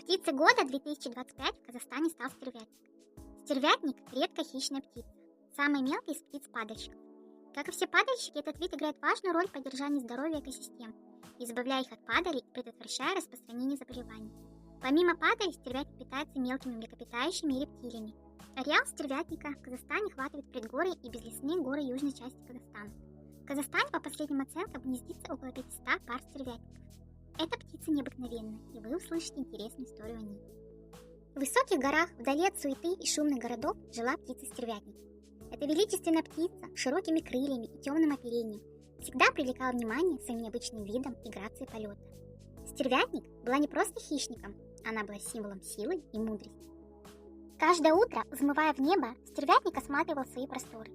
Птицей года 2025 в Казахстане стал стервятник. Стервятник – редкая хищная птица, самая мелкая из птиц-падальщиков. Как и все падальщики, этот вид играет важную роль в поддержании здоровья экосистем, избавляя их от падалей и предотвращая распространение заболеваний. Помимо падалей, стервятник питается мелкими млекопитающими и рептилиями. Ареал стервятника в Казахстане охватывает предгорье и безлесные горы южной части Казахстана. В Казахстане, по последним оценкам, гнездится около 500 пар стервятников. Эта птица необыкновенна, и вы услышите интересную историю о ней. В высоких горах, вдали от суеты и шумных городов, жила птица-стервятник. Эта величественная птица с широкими крыльями и темным оперением всегда привлекала внимание своим необычным видом и грацией полета. Стервятник была не просто хищником, она была символом силы и мудрости. Каждое утро, взмывая в небо, стервятник осматривал свои просторы.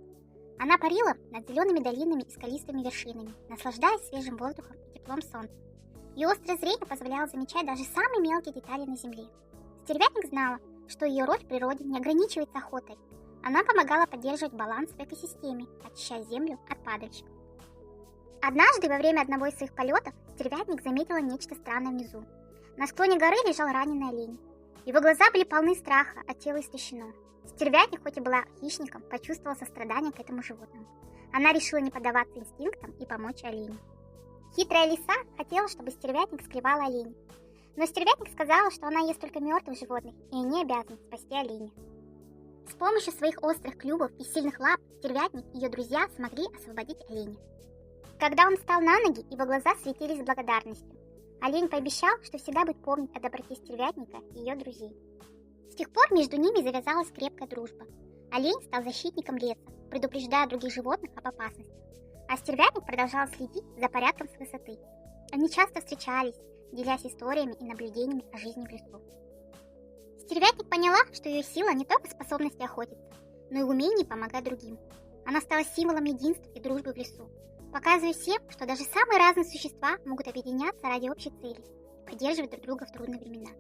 Она парила над зелеными долинами и скалистыми вершинами, наслаждаясь свежим воздухом и теплом солнца. Ее острое зрение позволяло замечать даже самые мелкие детали на земле. Стервятник знала, что ее роль в природе не ограничивается охотой. Она помогала поддерживать баланс в экосистеме, очищая землю от падальщиков. Однажды, во время одного из своих полетов, стервятник заметила нечто странное внизу. На склоне горы лежал раненый олень. Его глаза были полны страха, а тело истощено. Стервятник, хоть и была хищником, почувствовала сострадание к этому животному. Она решила не поддаваться инстинктам и помочь оленю. Хитрая лиса хотела, чтобы стервятник склевал оленя. Но стервятник сказала, что она ест только мертвых животных, и они обязаны спасти оленя. С помощью своих острых клювов и сильных лап стервятник и ее друзья смогли освободить оленя. Когда он встал на ноги, его глаза светились благодарностью. Олень пообещал, что всегда будет помнить о доброте стервятника и ее друзей. С тех пор между ними завязалась крепкая дружба. Олень стал защитником леса, предупреждая других животных об опасности. А стервятник продолжал следить за порядком с высоты. Они часто встречались, делясь историями и наблюдениями о жизни в лесу. Стервятник поняла, что ее сила не только в способности охотиться, но и в умении помогать другим. Она стала символом единства и дружбы в лесу, показывая всем, что даже самые разные существа могут объединяться ради общей цели и поддерживать друг друга в трудные времена.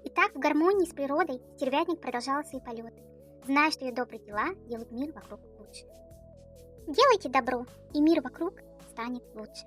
И так, в гармонии с природой, стервятник продолжала свои полеты, зная, что ее добрые дела делают мир вокруг лучше. Делайте добро, и мир вокруг станет лучше.